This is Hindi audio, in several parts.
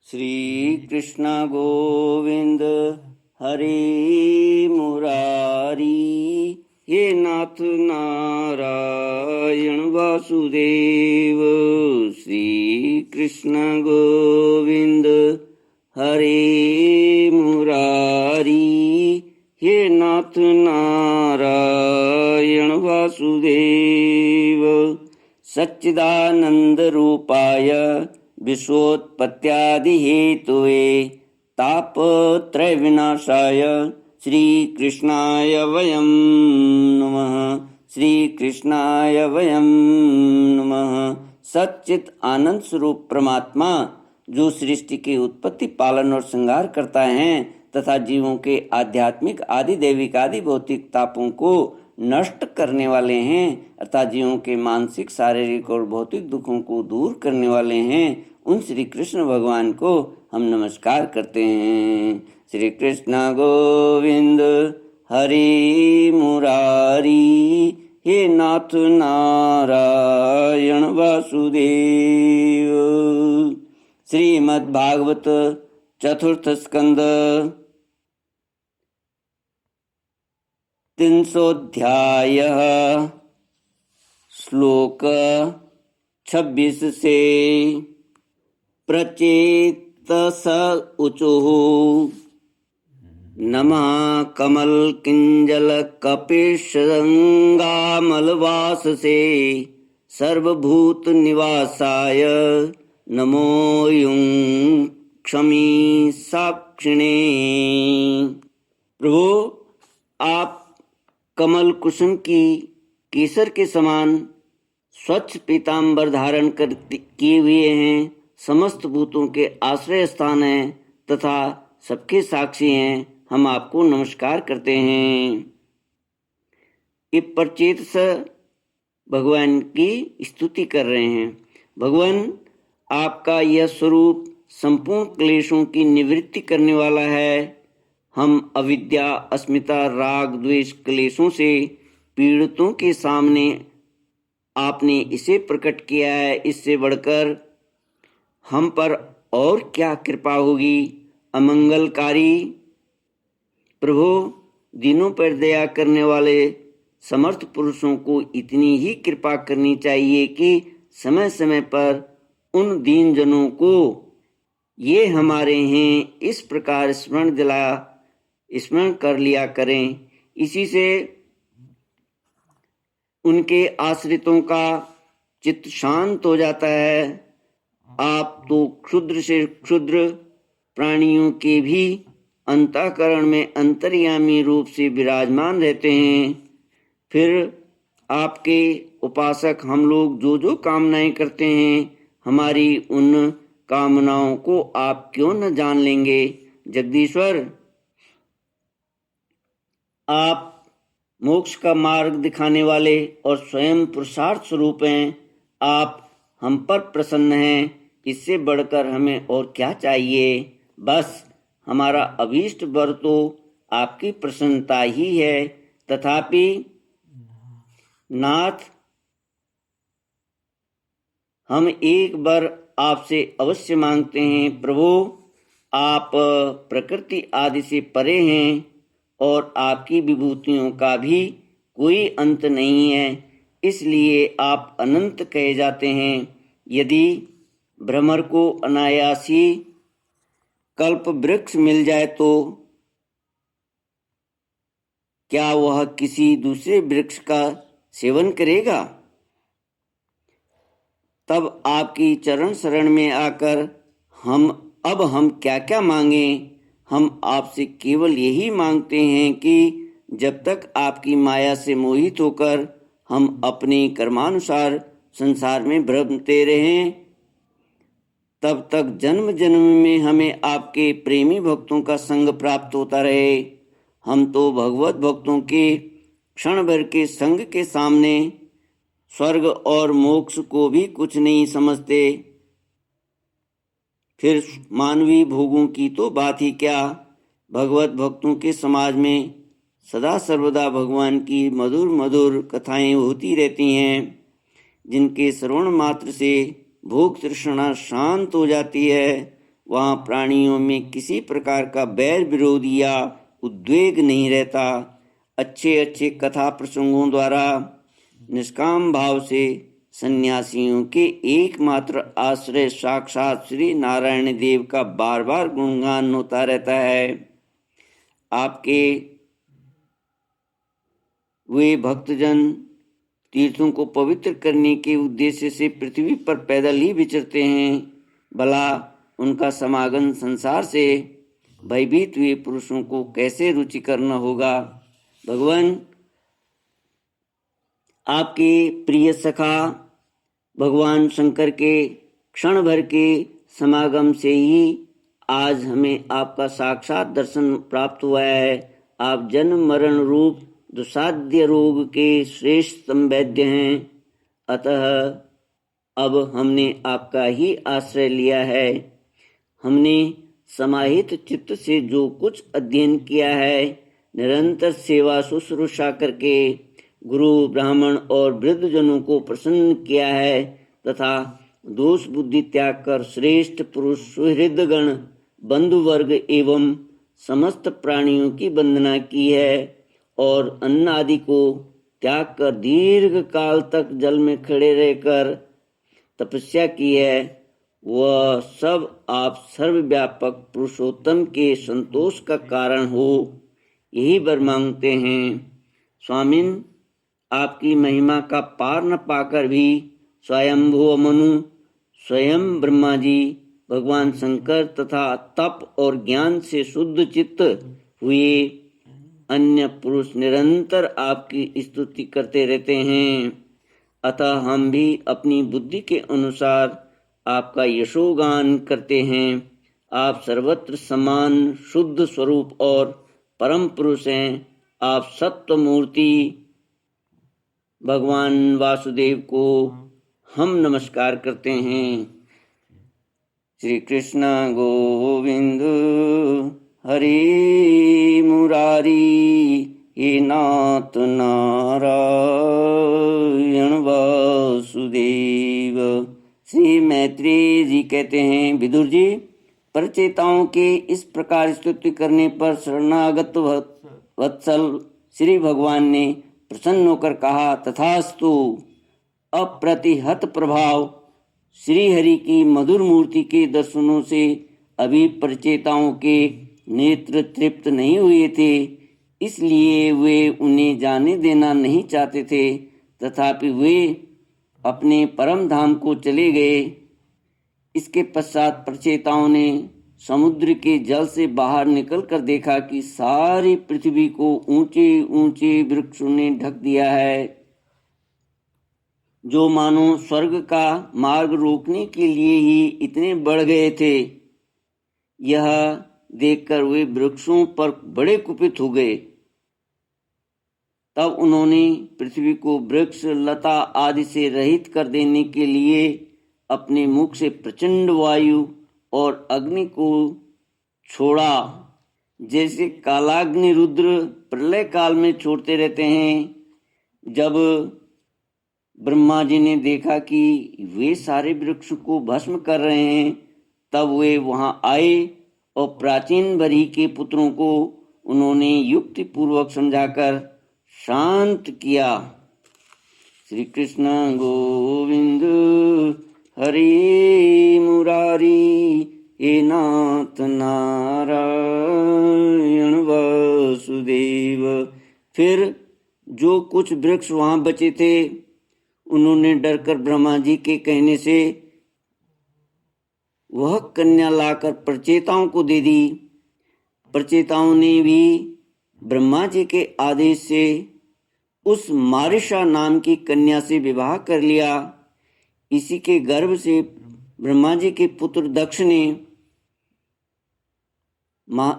श्री कृष्ण गोविंद हरे मुरारी, हे नाथ नारायण वासुदेव। श्री कृष्ण गोविंद हरे मुरारी, हे नाथ नारायण वासुदेव। सच्चिदानंद रूपाय विश्वोत्पत्त्यादि हेतुवे तापत्रय विनाशाय श्री कृष्णाय वयं नमः। श्री कृष्णाय वयं नमः। सच्चित आनंद स्वरूप परमात्मा जो सृष्टि की उत्पत्ति, पालन और श्रृंगार करता है तथा जीवों के आध्यात्मिक आदि दैविक आदि भौतिक तापों को नष्ट करने वाले हैं अर्थात जीवों के मानसिक, शारीरिक और भौतिक दुखों को दूर करने वाले हैं, उन श्री कृष्ण भगवान को हम नमस्कार करते हैं। श्री कृष्ण गोविंद हरि मुरारी, हे नाथ नारायण वासुदेव। श्रीमद् भागवत चतुर्थ स्कंद 300 श्लोक 26 से प्रचेतस ऊचुः नमः कमल किंजल कपिशृंगामलवाससे सर्वभूत निवासाय नमो युं क्षमी साक्षिणे। प्रभु, आप कमल कुसुम की केसर के समान स्वच्छ पीतांबर धारण कर किए हुए हैं, समस्त भूतों के आश्रय स्थान हैं तथा सबके साक्षी हैं। हम आपको नमस्कार करते हैं। ये प्रचेतस भगवान की स्तुति कर रहे हैं। भगवान, आपका यह स्वरूप संपूर्ण क्लेशों की निवृत्ति करने वाला है। हम अविद्या, अस्मिता, राग, द्वेष, क्लेशों से पीड़ितों के सामने आपने इसे प्रकट किया है। इससे बढ़कर हम पर और क्या कृपा होगी। अमंगलकारी प्रभु, दीनों पर दया करने वाले समर्थ पुरुषों को इतनी ही कृपा करनी चाहिए कि समय समय पर उन दीन जनों को ये हमारे हैं इस प्रकार स्मरण कर लिया करें। इसी से उनके आश्रितों का चित्त शांत हो जाता है। आप तो क्षुद्र से क्षुद्र प्राणियों के भी अंतःकरण में अंतर्यामी रूप से विराजमान रहते हैं। फिर आपके उपासक हम लोग जो जो कामनाएं करते हैं, हमारी उन कामनाओं को आप क्यों न जान लेंगे। जगदीश्वर, आप मोक्ष का मार्ग दिखाने वाले और स्वयं पुरुषार्थ स्वरूप हैं। आप हम पर प्रसन्न हैं, इससे बढ़कर हमें और क्या चाहिए। बस हमारा अभीष्ट वर तो आपकी प्रसन्नता ही है। तथापि नाथ, हम एक बार आपसे अवश्य मांगते हैं। प्रभु, आप प्रकृति आदि से परे हैं और आपकी विभूतियों का भी कोई अंत नहीं है, इसलिए आप अनंत कहे जाते हैं। यदि भ्रमर को अनायासी कल्प वृक्ष मिल जाए तो क्या वह किसी दूसरे वृक्ष का सेवन करेगा। तब आपकी चरण शरण में आकर हम क्या क्या मांगें। हम आपसे केवल यही मांगते हैं कि जब तक आपकी माया से मोहित होकर हम अपने कर्मानुसार संसार में भ्रमते रहें, तब तक जन्म जन्म में हमें आपके प्रेमी भक्तों का संग प्राप्त होता रहे। हम तो भगवत भक्तों के क्षण भर के संग के सामने स्वर्ग और मोक्ष को भी कुछ नहीं समझते। फिर मानवीय भोगों की तो बात ही क्या। भगवत भक्तों के समाज में सदा सर्वदा भगवान की मधुर मधुर कथाएं होती रहती हैं, जिनके श्रवण मात्र से भोग तृष्णा शांत हो जाती है। वहाँ प्राणियों में किसी प्रकार का बैर विरोध या उद्वेग नहीं रहता। अच्छे अच्छे कथा प्रसंगों द्वारा निष्काम भाव से सन्यासियों के एकमात्र आश्रय साक्षात श्री नारायण देव का बार बार गुणगान होता रहता है। आपके वे भक्तजन तीर्थों को पवित्र करने के उद्देश्य से पृथ्वी पर पैदल ही विचरते हैं। भला उनका समागम संसार से भयभीत हुए पुरुषों को कैसे रुचिकर न होगा। भगवान आपके प्रिय सखा भगवान शंकर के क्षण भर के समागम से ही आज हमें आपका साक्षात दर्शन प्राप्त हुआ है। आप जन्म मरण रूप दुसाध्य रोग के श्रेष्ठतम वैद्य हैं। अतः अब हमने आपका ही आश्रय लिया है। हमने समाहित चित्त से जो कुछ अध्ययन किया है, निरंतर सेवा शुश्रूषा करके गुरु ब्राह्मण और वृद्धजनों को प्रसन्न किया है तथा दोष बुद्धि त्याग कर श्रेष्ठ पुरुष सुहृदगण बंधु वर्ग एवं समस्त प्राणियों की वंदना की है और अन्न आदि को त्याग कर दीर्घ काल तक जल में खड़े रहकर तपस्या की है। वह सब आप सर्वव्यापक पुरुषोत्तम के संतोष का कारण हो, यही वर मांगते हैं। स्वामिन, आपकी महिमा का पार न पाकर भी स्वयंभुव मनु, स्वयं ब्रह्मा जी, भगवान शंकर तथा तप और ज्ञान से शुद्ध चित्त हुए अन्य पुरुष निरंतर आपकी स्तुति करते रहते हैं। अतः हम भी अपनी बुद्धि के अनुसार आपका यशोगान करते हैं। आप सर्वत्र समान शुद्ध स्वरूप और परम पुरुष हैं। आप सत्व मूर्ति भगवान वासुदेव को हम नमस्कार करते हैं। श्री कृष्ण गोविंद हरि मुरारी, हे नाथ नारायण वासुदेव। श्री मैत्रेय जी कहते हैं, विदुर जी, परचेताओं के इस प्रकार स्तुति करने पर शरणागत वत्सल श्री भगवान ने प्रसन्न होकर कहा, तथास्तु। अप्रतिहत प्रभाव श्री हरि की मधुर मूर्ति के दर्शनों से अभी परचेताओं के नेत्र तृप्त नहीं हुए थे, इसलिए वे उन्हें जाने देना नहीं चाहते थे। तथापि वे अपने परम धाम को चले गए। इसके पश्चात परचेताओं ने समुद्र के जल से बाहर निकलकर देखा कि सारी पृथ्वी को ऊंचे ऊंचे वृक्षों ने ढक दिया है, जो मानो स्वर्ग का मार्ग रोकने के लिए ही इतने बढ़ गए थे। यह देखकर वे वृक्षों पर बड़े कुपित हो गए। तब उन्होंने पृथ्वी को वृक्ष लता आदि से रहित कर देने के लिए अपने मुख से प्रचंड वायु और अग्नि को छोड़ा, जैसे कालाग्नि रुद्र प्रलय काल में छोड़ते रहते हैं। जब ब्रह्मा जी ने देखा कि वे सारे वृक्ष को भस्म कर रहे हैं, तब वे वहां आए और प्राचीन बरी के पुत्रों को उन्होंने युक्ति पूर्वक समझाकर शांत किया। श्री कृष्ण गोविंद हरि मुरारी, हे नाथ नारायण वासुदेव। फिर जो कुछ वृक्ष वहां बचे थे, उन्होंने डरकर ब्रह्मा जी के कहने से वह कन्या लाकर प्रचेताओं को दे दी। प्रचेताओं ने भी ब्रह्मा जी के आदेश से उस मारिशा नाम की कन्या से विवाह कर लिया। इसी के गर्भ से ब्रह्मा जी के पुत्र दक्ष ने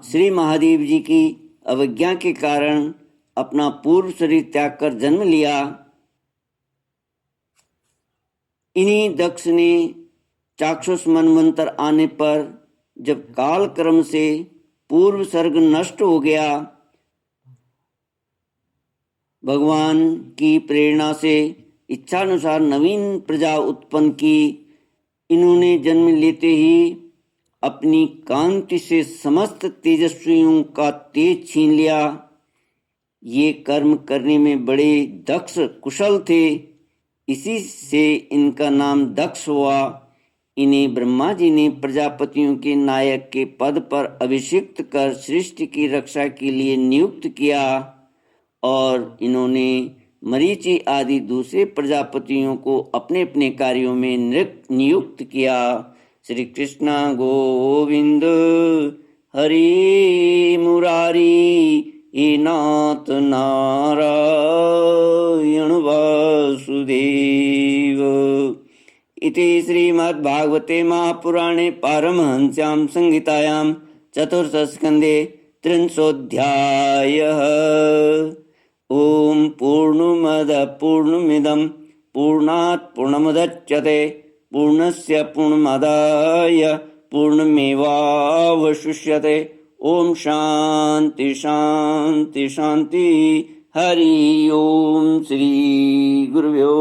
श्री महादेव जी की अवज्ञा के कारण अपना पूर्व शरीर त्याग कर जन्म लिया। इन्हीं दक्ष ने चाक्षुष मनवंतर आने पर, जब काल क्रम से पूर्व सर्ग नष्ट हो गया, भगवान की प्रेरणा से इच्छानुसार नवीन प्रजा उत्पन्न की। इन्होंने जन्म लेते ही अपनी कांति से समस्त तेजस्वियों का तेज छीन लिया। ये कर्म करने में बड़े दक्ष कुशल थे, इसी से इनका नाम दक्ष हुआ। इन्हें ब्रह्मा जी ने प्रजापतियों के नायक के पद पर अभिषिक्त कर सृष्टि की रक्षा के लिए नियुक्त किया और इन्होंने मरीचि आदि दूसरे प्रजापतियों को अपने अपने कार्यों में नियुक्त किया। श्री कृष्ण गोविंद हरि मुरारी हे नाथ नारायण वासुदेव। इति श्रीमद्भागवते महापुराणे पारमहंस्यां संहितायां चतुर्थस्कन्धे 300 ओम पूर्णमदः पूर्णमिदं पूर्णात् पूर्णमुदच्यते पूर्णस्य पूर्णमादाय पूर्णमेवावशिष्यते। ओम शांति शांति शांति। हरि ओम। श्री गुरुभ्यो